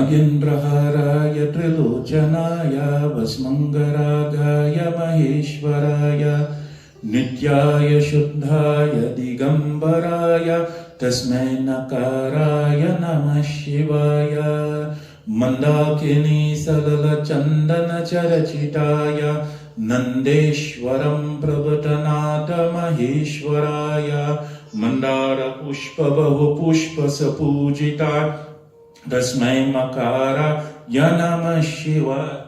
Nagendraharaya Trilochanaya Vasmangaragaya Maheshwaraya Nityaya Shuddhaya Digambaraya Tasmai Nakaraya Namah Shivaya Mandakini Salala Chandana Charachitaya Nandeshwaram Prabhatanata Maheshwaraya Mandara Pushpa Bahu Pushpa Sapujita Tasmai Makara Yanama Shiva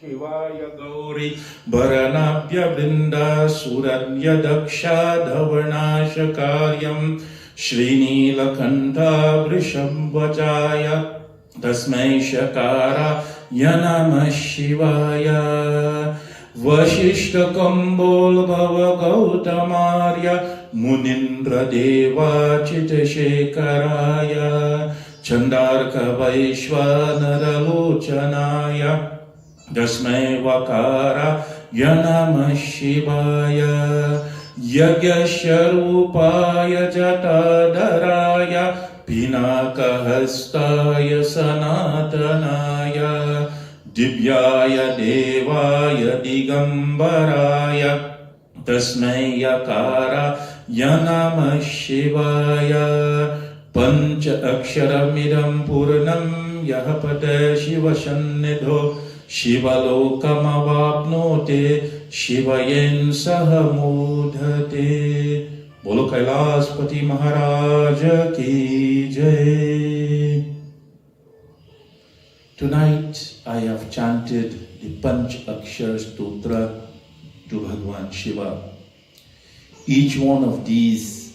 Shivaya Gauri Bharanabhya Brinda Suranya Daksha Dhavarnashakaryam Srinilakanta Vrishabhvajaya Tasmai Shakara Yanama Shivaya Vashishta Kambol Bhava Gautamarya Munindra Deva Chitashekaraya Chandarka Vaishwanara Lochanaya Tasmai Vakara Yanama Shivaya Yagyasharupaya Jatadaraya Pinakahastaya Sanatanaya Divyaya Devaya Digambaraya Tasmai Yakara Yanama Shivaya Pancha Aksharamidam Purnam Yahapate Shiva Sannidho Shiva Lokamavapnote Shivayen Sahamudhate. Bolo Kailaspati Maharaj ki jai. Tonight I have chanted the Panch Akshar Stotra to Bhagwan Shiva. Each one of these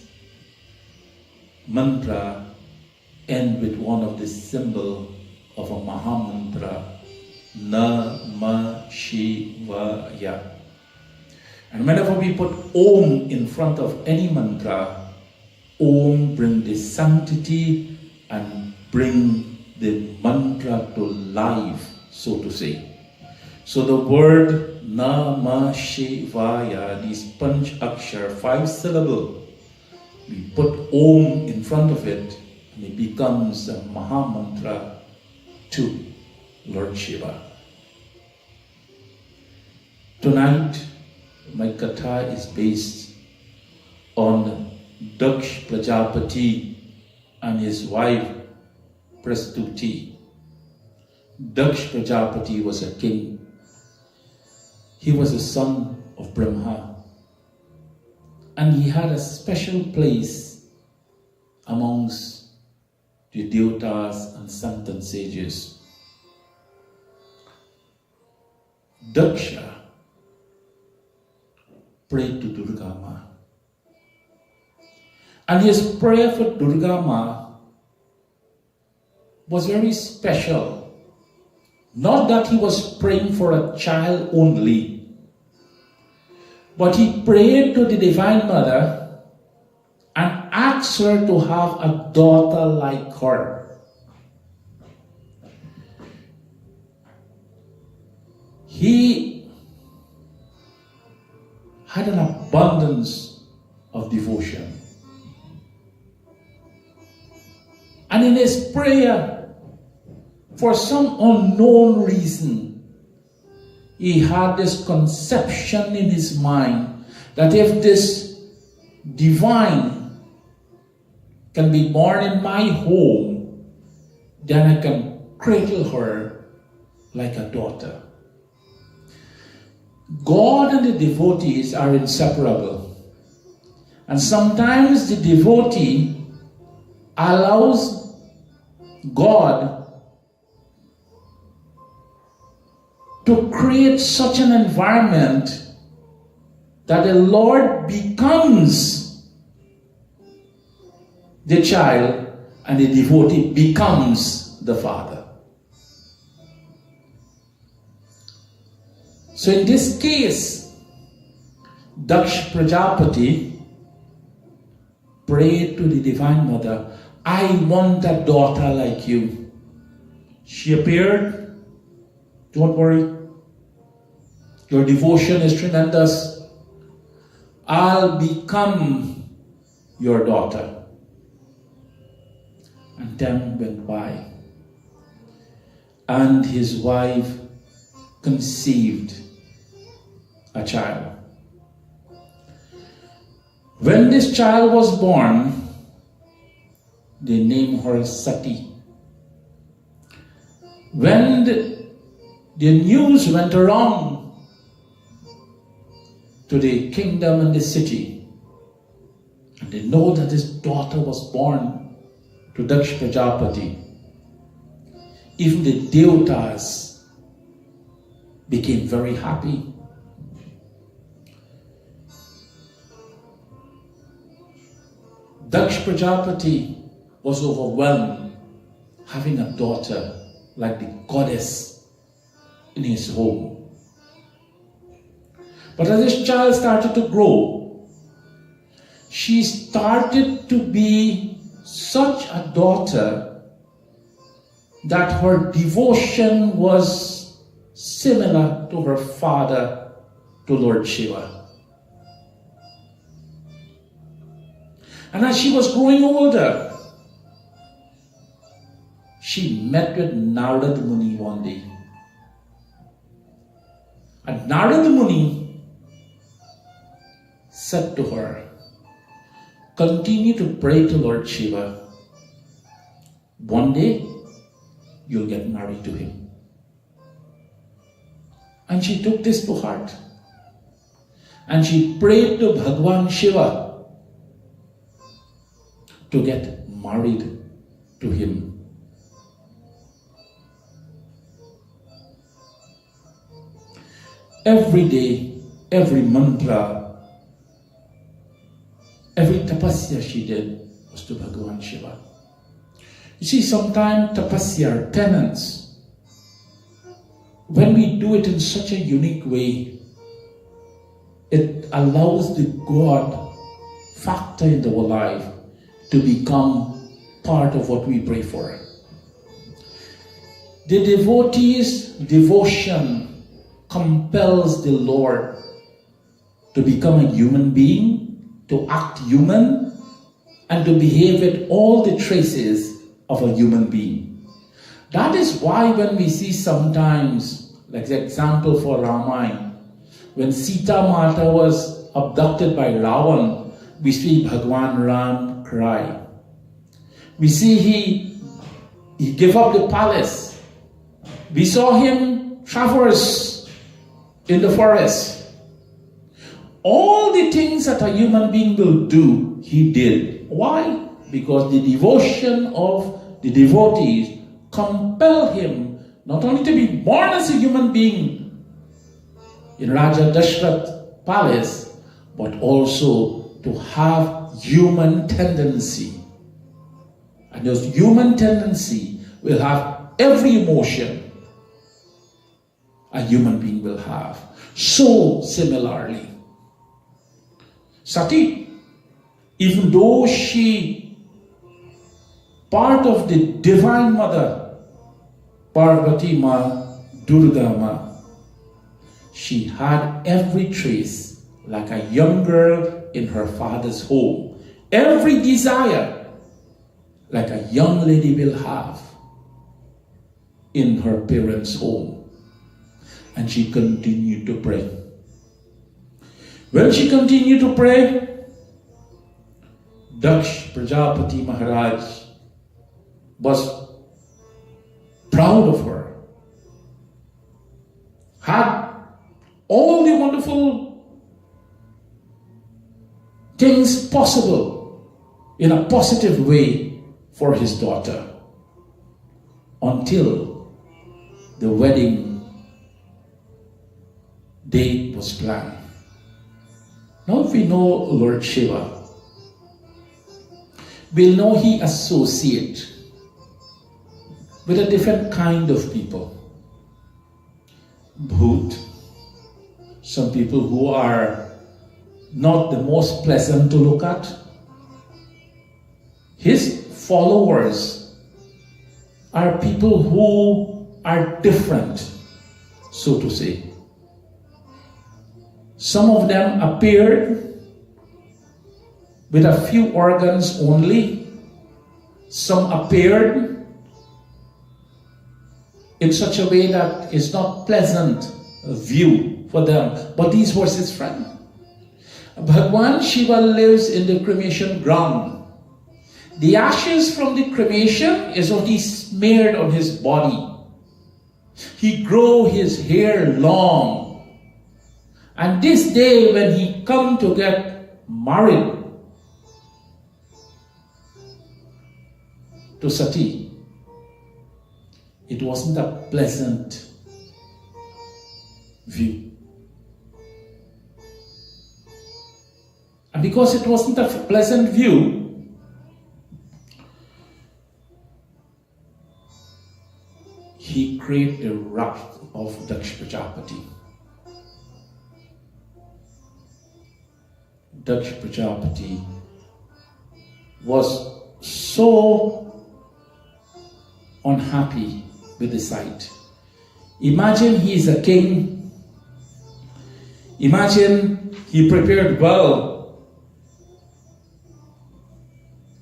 mantra end with one of the symbol of a Mahamantra, Namah Shivaya. And whenever we put Om in front of any mantra, Om brings the sanctity and bring the mantra to life, so to say. So the word Namah Shivaya, these Panch Akshar, 5 syllables, we put Om in front of it and it becomes a Mahamantra to Lord Shiva. Tonight, my katha is based on Daksh Prajapati and his wife Prastuti. Daksh Prajapati was a king. He was a son of Brahma. And he had a special place amongst the devatas and santan sages. Daksha prayed to Durga Ma. And his prayer for Durga Ma was very special. Not that he was praying for a child only, but he prayed to the Divine Mother and asked her to have a daughter like her. He had an abundance of devotion. And in his prayer, for some unknown reason, he had this conception in his mind that if this divine can be born in my home, then I can cradle her like a daughter. God and the devotees are inseparable. And sometimes the devotee allows God to create such an environment that the Lord becomes the child and the devotee becomes the father. So in this case, Daksh Prajapati prayed to the Divine Mother, I want a daughter like you. She appeared. Don't worry. Your devotion is tremendous. I'll become your daughter. And time went by. and his wife conceived a child. When this child was born, they named her Sati. When the news went around to the kingdom and the city, and they know that his daughter was born to Daksh Prajapati, even the Devatas became very happy. Daksh Prajapati was overwhelmed having a daughter like the goddess in his home. But as this child started to grow, she started to be such a daughter that her devotion was similar to her father, to Lord Shiva. And as she was growing older, she met with Narada Muni one day. And Narada Muni said to her, continue to pray to Lord Shiva. One day, you'll get married to him. And she took this to heart. And she prayed to Bhagwan Shiva to get married to him. Every day, every mantra, every tapasya she did was to Bhagwan Shiva. You see, sometimes tapasya, or penance, when we do it in such a unique way, it allows the God factor in our life to become part of what we pray for. The devotee's devotion compels the Lord to become a human being, to act human, and to behave with all the traces of a human being. That is why when we see sometimes, like the example for Ramayana, when Sita Mata was abducted by Ravan, we see Bhagwan Ram cry. We see he gave up the palace. We saw him traverse in the forest. All the things that a human being will do, he did. Why? Because the devotion of the devotees compelled him not only to be born as a human being in Raja Dashrath palace, but also to have human tendency. And those human tendency will have every emotion a human being will have. So similarly, Sati, even though she part of the Divine Mother, Parvati Ma, Durga Ma, she had every trace like a young girl in her father's home. Every desire like a young lady will have in her parents' home. And she continued to pray. When she continued to pray, Daksh Prajapati Maharaj was proud of her, had all the wonderful things possible in a positive way for his daughter, until the wedding date was planned. Now if we know Lord Shiva, we'll know he associates with a different kind of people. Bhoot, some people who are not the most pleasant to look at. His followers are people who are different, so to say. Some of them appeared with a few organs only. Some appeared in such a way that it's not pleasant view for them. But these was his friend. Bhagwan Shiva lives in the cremation ground. The ashes from the cremation is what he smeared on his body. He grow his hair long. And this day when he come to get married to Sati, it wasn't a pleasant view. And because it wasn't a pleasant view, he craved the wrath of Daksh Prajapati. Daksh Prajapati was so unhappy with the sight. Imagine he is a king. Imagine he prepared well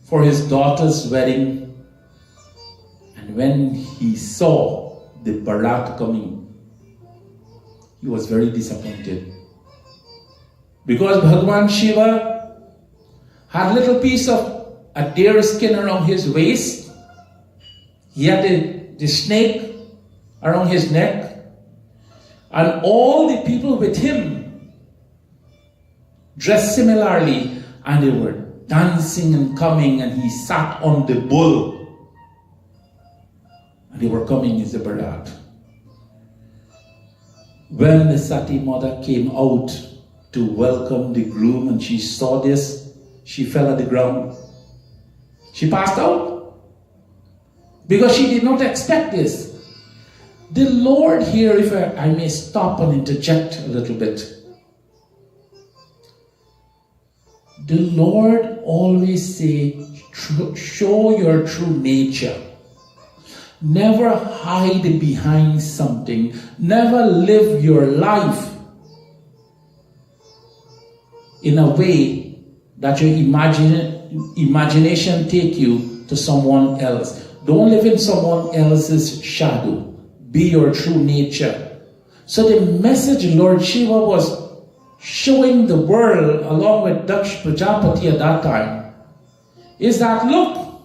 for his daughter's wedding, and when he saw the Barat coming, he was very disappointed. Because Bhagwan Shiva had a little piece of a deer skin around his waist, he had the snake around his neck, and all the people with him dressed similarly, and they were dancing and coming, and he sat on the bull, and they were coming as a Barat. When the Sati mother came out to welcome the groom and she saw this, she fell at the ground. She passed out because she did not expect this. The Lord here, if I may stop and interject a little bit, the Lord always say, show your true nature. Never hide behind something. Never live your life in a way that your imagination take you to someone else. Don't live in someone else's shadow. Be your true nature. So the message Lord Shiva was showing the world, along with Daksh Prajapati at that time, is that, look,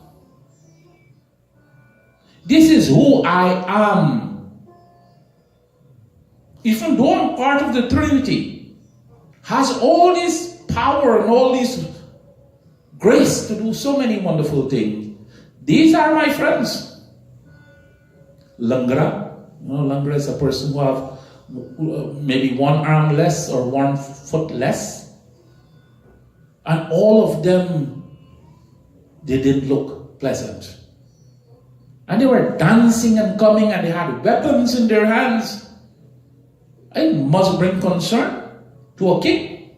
this is who I am. Even though I'm part of the Trinity, has all this power and all this grace to do so many wonderful things. These are my friends. Langra, Langra is a person who have maybe one arm less or 1 foot less, and all of them, they didn't look pleasant, and they were dancing and coming, and they had weapons in their hands. It must bring concern to a king.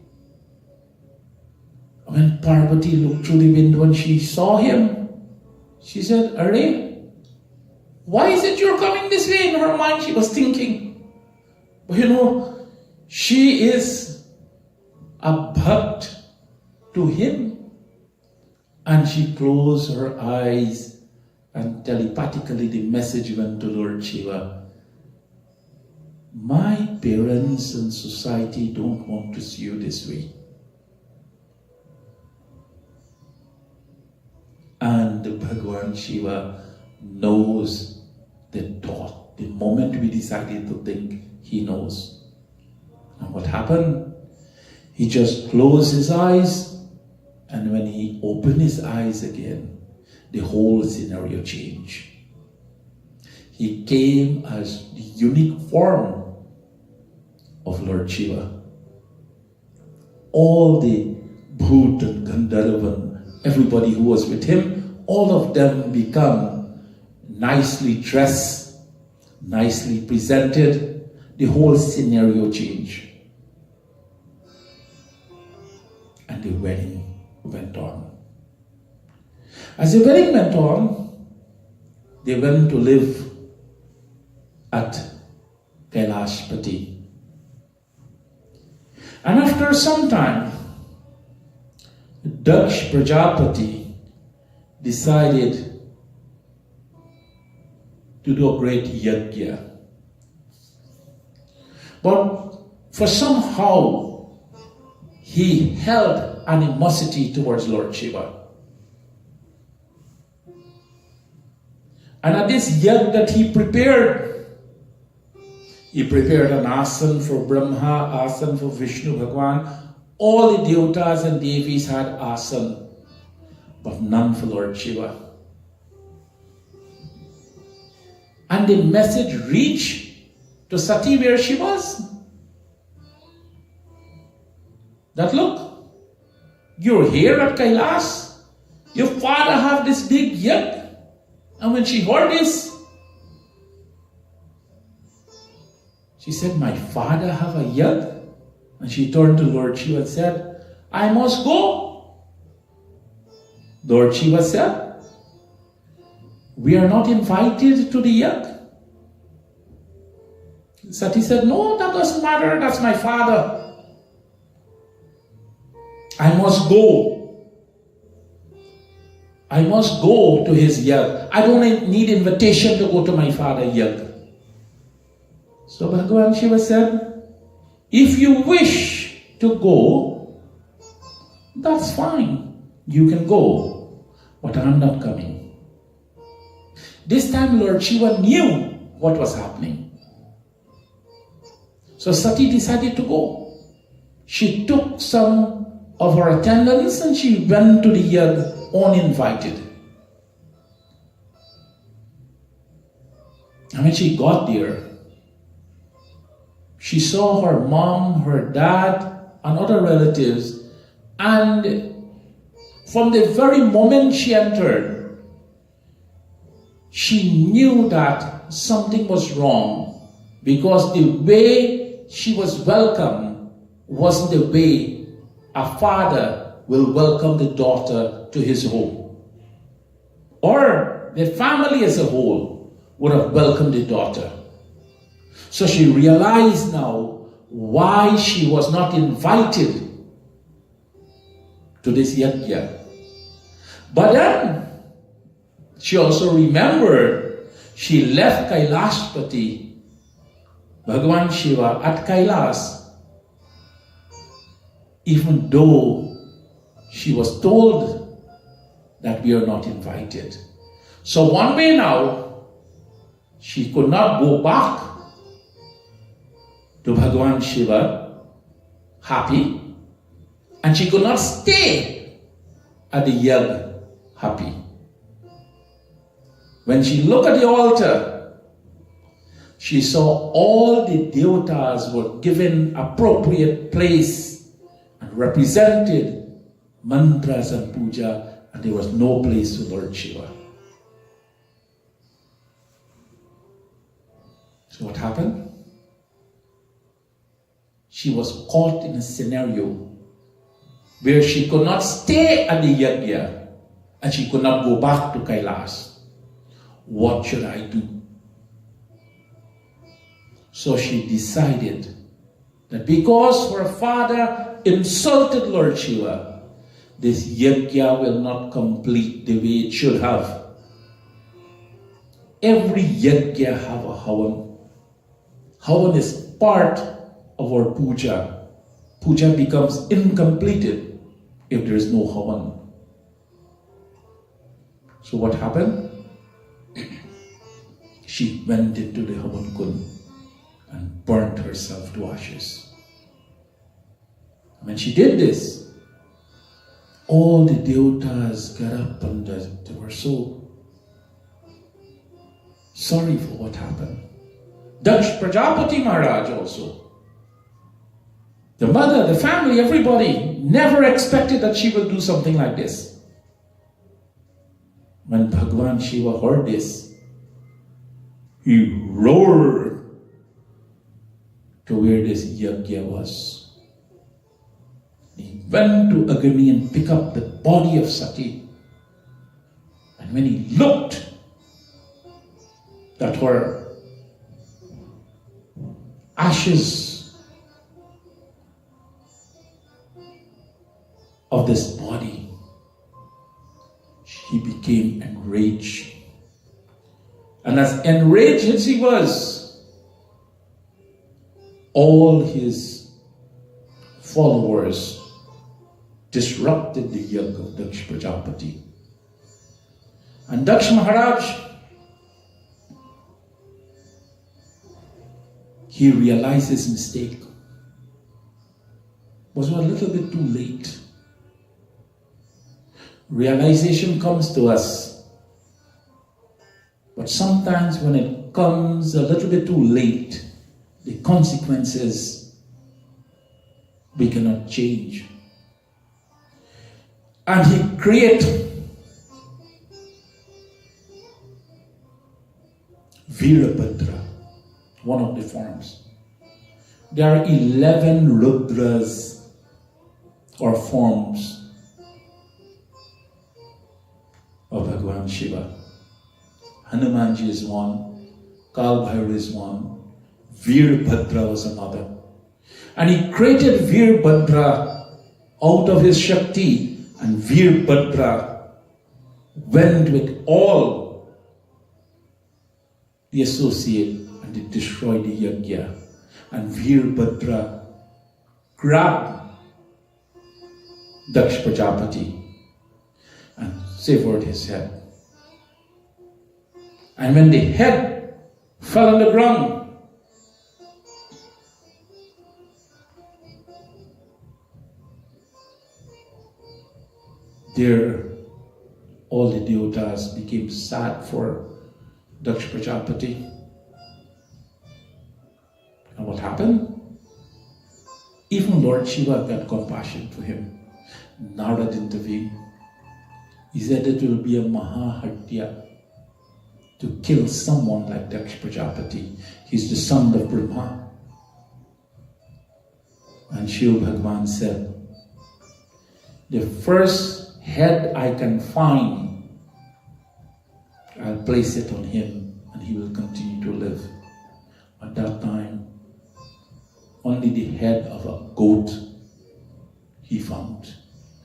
When Parvati looked through the window and she saw him, she said, "Arey, why is it you're coming this way?" In her mind she was thinking, but she is a bhakt to him. And she closed her eyes, and telepathically the message went to Lord Shiva. My parents and society don't want to see you this way. And Bhagwan Shiva knows the thought. The moment we decided to think, he knows. And what happened? He just closed his eyes, and when he opened his eyes again, the whole scenario changed. He came as the unique form of Lord Shiva. All the Bhut and Gandharvan, everybody who was with him, all of them become nicely dressed, nicely presented. The whole scenario changed. And the wedding went on. As the wedding went on, they went to live at Kailashpati. And after some time, Daksh Prajapati decided to do a great yajna. But for somehow he held animosity towards Lord Shiva. And at this yajna that he prepared an asan for Brahma, asan for Vishnu Bhagwan. All the devatas and devis had asan, but none for Lord Shiva. And the message reached to Sati where she was. That look, you're here at Kailas. Your father have this big yajna. And when she heard this, she said, my father have a yajna? And she turned to Lord Shiva and said, I must go. Lord Shiva said, we are not invited to the yajna. Sati said, no, that doesn't matter. That's my father. I must go. I must go to his yajna. I don't need invitation to go to my father's yajna. So Bhagavan Shiva said, if you wish to go, that's fine. You can go. But I'm not coming. This time Lord Shiva knew what was happening. So Sati decided to go. She took some of her attendants and she went to the yajna uninvited. And when she got there, she saw her mom, her dad, and other relatives. And from the very moment she entered, she knew that something was wrong, because the way she was welcomed wasn't the way a father will welcome the daughter to his home, or the family as a whole would have welcomed the daughter. So she realized now why she was not invited to this yajna. But then she also remembered she left Kailashpati, Bhagavan Shiva, at Kailas, even though she was told that we are not invited. So one way now, she could not go back to Bhagavan Shiva happy, and she could not stay at the yajna happy. When she looked at the altar, she saw all the devatas were given appropriate place and represented mantras and puja, and there was no place for Lord Shiva. So what happened? She was caught in a scenario where she could not stay at the yajna and she could not go back to Kailas. What should I do? So she decided that because her father insulted Lord Shiva, this yajna will not complete the way it should have. Every yajna have a havan. Havan is part of our puja. Puja becomes incompleted if there is no havan. So what happened? She went into the havan kund and burnt herself to ashes. When she did this, all the devatas got up and they were so sorry for what happened. Daksh Prajapati Maharaj also. The mother, the family, everybody never expected that she will do something like this. When Bhagavan Shiva heard this, he roared to where this yajna was. He went to Agni and picked up the body of Sati. And when he looked at her ashes of this body, he became enraged. And as enraged as he was, all his followers disrupted the yoke of Daksh Prajapati. And Daksh Maharaj, he realized his mistake. Was a little bit too late. Realization comes to us, but sometimes when it comes a little bit too late, the consequences we cannot change. And he created Virabhadra, one of the forms. There are 11 Rudras or forms of Bhagwan Shiva. Hanumanji is one, Kal Bhairav is one, Virabhadra was another. And he created Virabhadra out of his Shakti, and Virabhadra went with all the associate and they destroyed the yajna. And Virabhadra grabbed Daksh Prajapati and severed his head. And when the head fell on the ground, there all the devatas became sad for Daksh Prajapati. And what happened? Even Lord Shiva got compassion for him. Narad intervened. He said it will be a Mahahatya to kill someone like Daksh Prajapati. He's the son of Brahma. And Shiva Bhagavan said, the first head I can find, I'll place it on him and he will continue to live. At that time, only the head of a goat he found.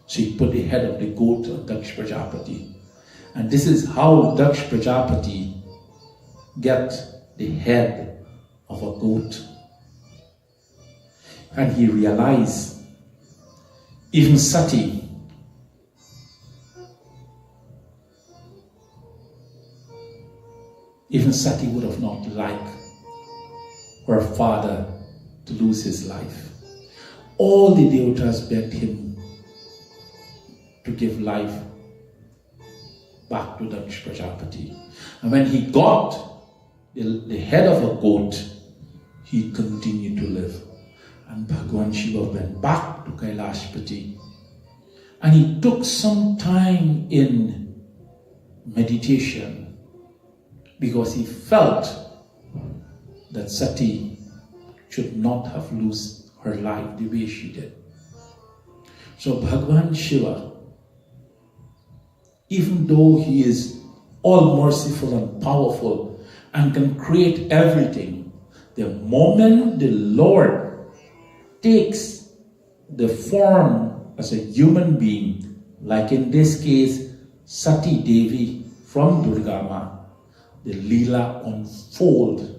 So he put the head of the goat on Daksh Prajapati. And this is how Daksh Prajapati got the head of a goat. And he realized, even Sati, would have not liked her father to lose his life. All the devatas begged him to give life back to Daksh Prajapati. And when he got the head of a goat, he continued to live. And Bhagwan Shiva went back to Kailashpati. And he took some time in meditation because he felt that Sati should not have lost her life the way she did. So Bhagwan Shiva, even though he is all merciful and powerful and can create everything, the moment the Lord takes the form as a human being, like in this case Sati Devi from Durga Ma, the Leela unfold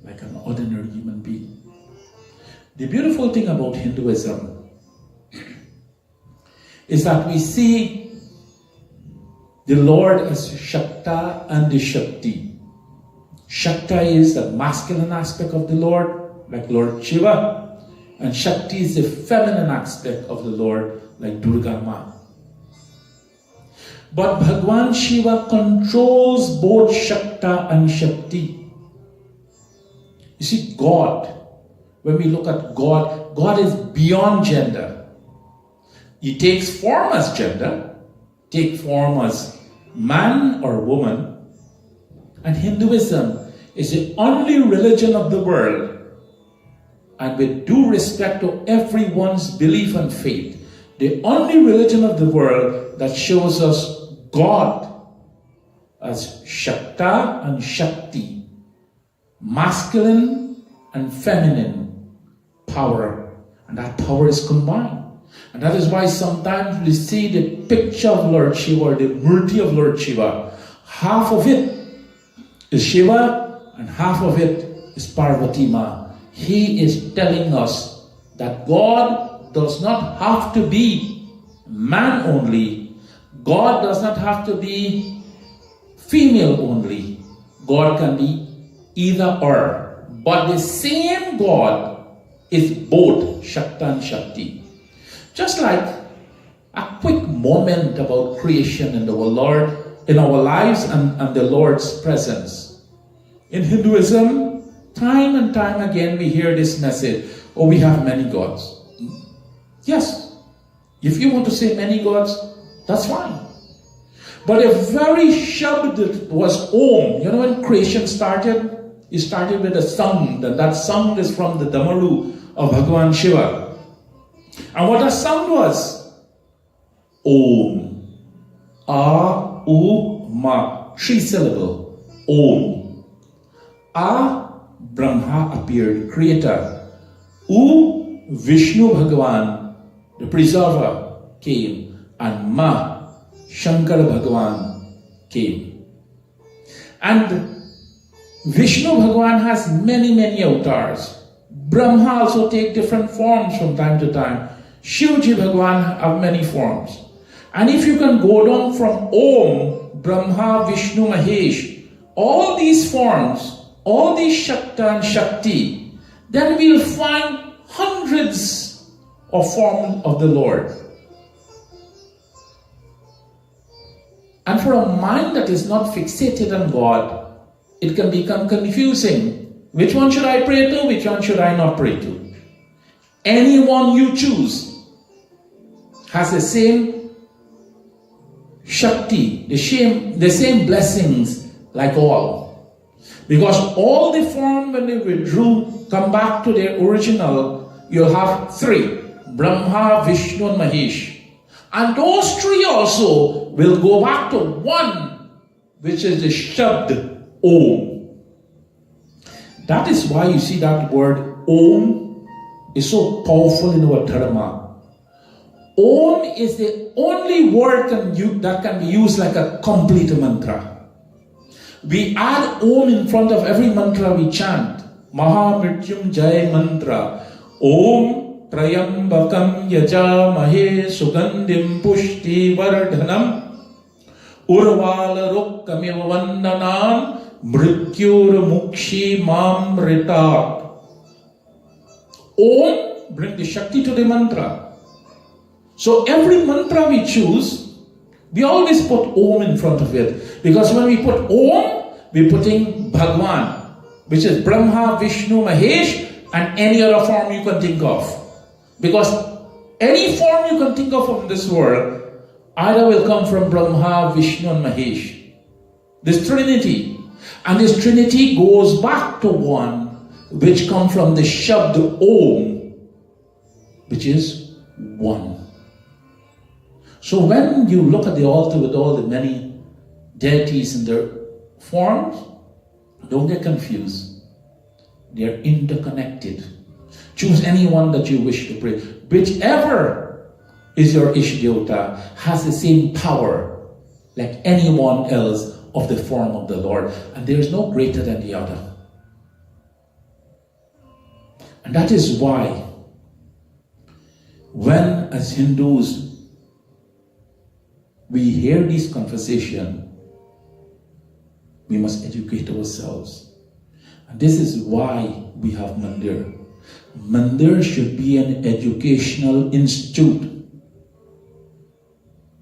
like an ordinary human being. The beautiful thing about Hinduism is that we see the Lord as Shakta and the Shakti. Shakta is the masculine aspect of the Lord, like Lord Shiva, and Shakti is the feminine aspect of the Lord, like Durga Ma. But Bhagwan Shiva controls both Shakta and Shakti. You see, God, when we look at God, God is beyond gender. He takes form as gender, take form as man or woman, and Hinduism is the only religion of the world, and with due respect to everyone's belief and faith, the only religion of the world that shows us God as Shakta and Shakti, masculine and feminine power, and that power is combined. And that is why sometimes we see the picture of Lord Shiva or the murti of Lord Shiva, half of it is Shiva and half of it is Parvati Ma. He is telling us that God does not have to be man only. God does not have to be female only. God can be either or. But the same God is both Shakta and Shakti. Just like a quick moment about creation and our Lord, in our lives and the Lord's presence. In Hinduism, time and time again we hear this message, oh, we have many gods. Yes, if you want to say many gods, that's fine. But a very shabd was Om. You know when creation started? It started with a sound, and that sound is from the Damaru of Bhagavan Shiva. And what that sound was? Om. A, U, Ma. 3 syllable. Om. A, Brahma appeared, creator. U, Vishnu Bhagavan, the preserver, came. And Ma, Shankara Bhagavan, came. And Vishnu Bhagavan has many, many avatars. Brahma also take different forms from time to time. Shivji Bhagavan have many forms. And if you can go down from Om, Brahma, Vishnu, Mahesh, all these forms, all these Shakta and Shakti, then we'll find hundreds of forms of the Lord. And for a mind that is not fixated on God, it can become confusing. Which one should I pray to? Which one should I not pray to? Anyone you choose has the same Shakti, the same blessings like all. Because all the form when they withdrew, come back to their original, you'll have 3. Brahma, Vishnu and Mahesh. And those 3 also will go back to 1, which is the Shabd, Om. That is why you see that word Om is so powerful in our Dharma. Om is the only word that can be used like a complete mantra. We add Om in front of every mantra we chant. Mahamrityunjaya mantra. Om Trayambakam Yajamahe Sugandim Pushti Vardhanam Urvala Rukkamiva Vandanam Mrityur Mukshi Mamritat. Om bring the Shakti to the mantra. So every mantra we choose, we always put Om in front of it. Because when we put Om, we're putting Bhagwan, which is Brahma, Vishnu, Mahesh, and any other form you can think of. Because any form you can think of in this world, either will come from Brahma, Vishnu, and Mahesh. This Trinity. And this Trinity goes back to one which comes from the Shabd Om, which is one. So when you look at the altar with all the many deities and their forms, don't get confused. They are interconnected. Choose any one that you wish to pray. Whichever is your Ishdyota has the same power like anyone else of the form of the Lord. And there is no greater than the other. And that is why when as Hindus we hear this conversation, we must educate ourselves. And this is why we have Mandir. Mandir should be an educational institute.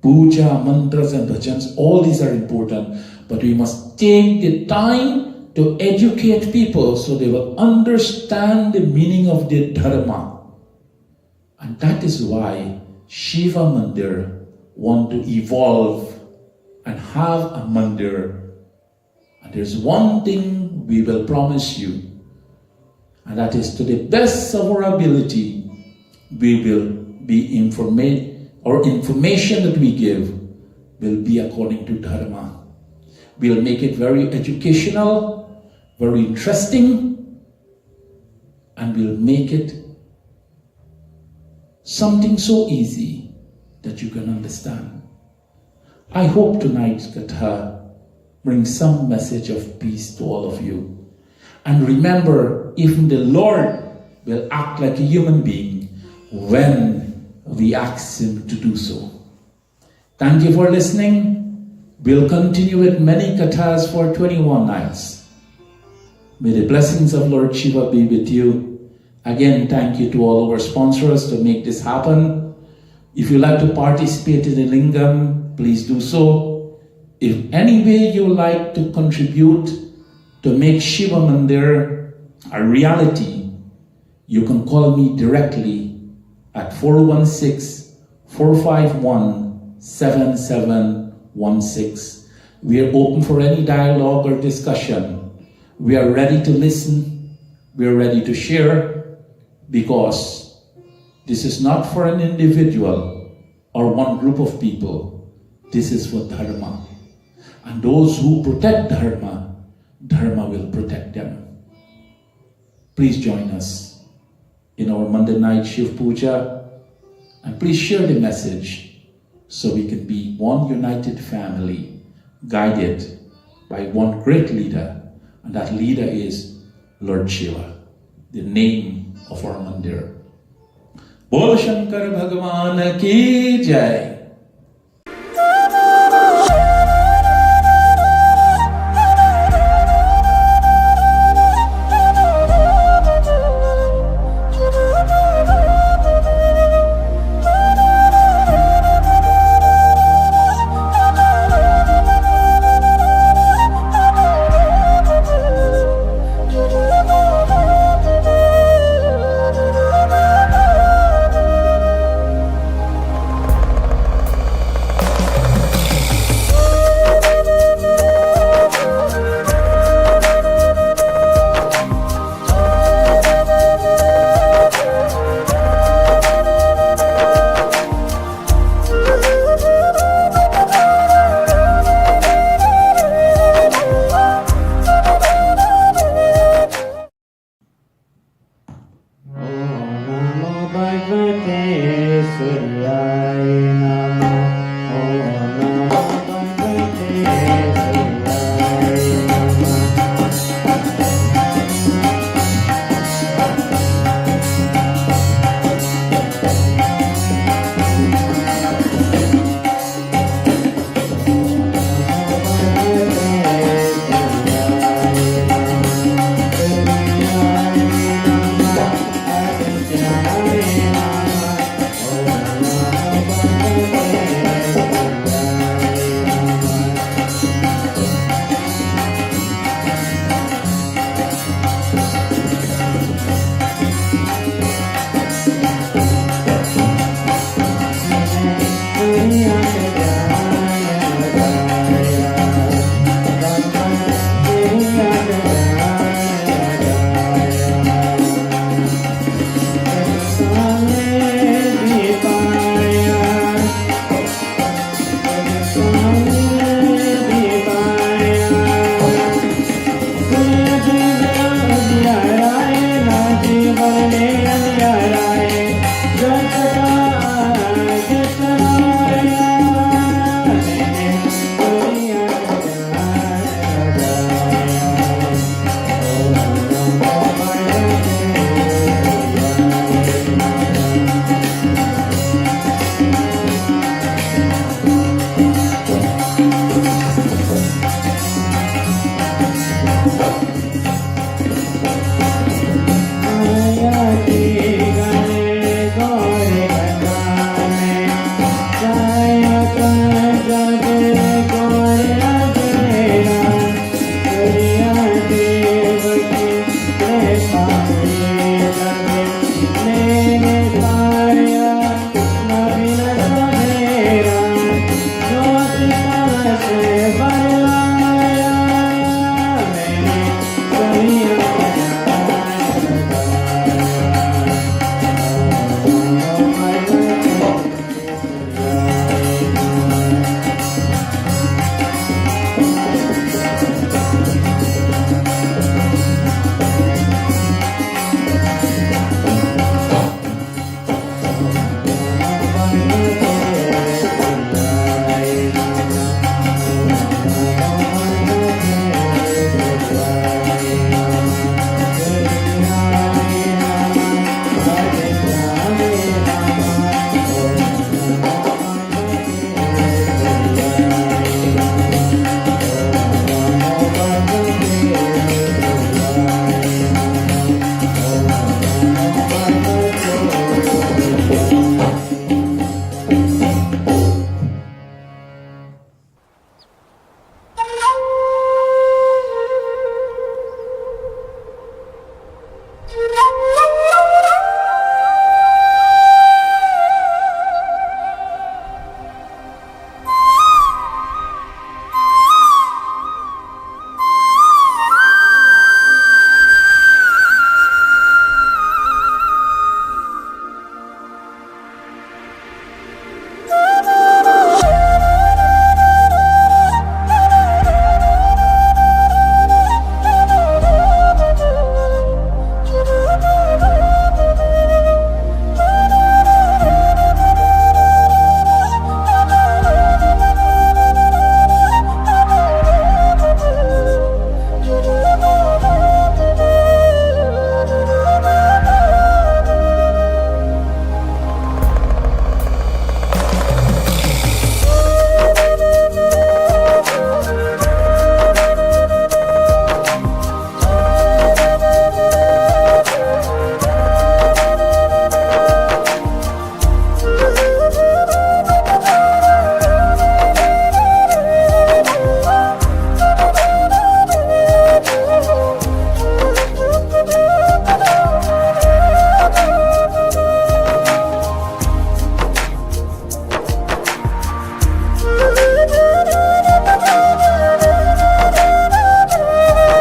Puja, mantras and bhajans, all these are important. But we must take the time to educate people so they will understand the meaning of the Dharma. And that is why Shiva Mandir want to evolve and have a Mandir. And there's one thing we will promise you, and that is to the best of our ability, we will be information that we give will be according to Dharma. We'll make it very educational, very interesting, and we'll make it something so easy that you can understand. I hope tonight's Katha bring some message of peace to all of you. And remember, even the Lord will act like a human being when we ask Him to do so. Thank you for listening. We'll continue with many kathas for 21 nights. May the blessings of Lord Shiva be with you. Again, thank you to all our sponsors to make this happen. If you like to participate in the Lingam, please do so. If any way you like to contribute to make Shiva Mandir a reality, you can call me directly at 416-451-7716. We are open for any dialogue or discussion. We are ready to listen. We are ready to share, because this is not for an individual or one group of people. This is for Dharma. And those who protect Dharma, Dharma will protect them. Please join us in our Monday night Shiv Puja, and please share the message so we can be one united family, guided by one great leader, and that leader is Lord Shiva, the name of our mandir. Bol Shankar Bhagwan ki Jai.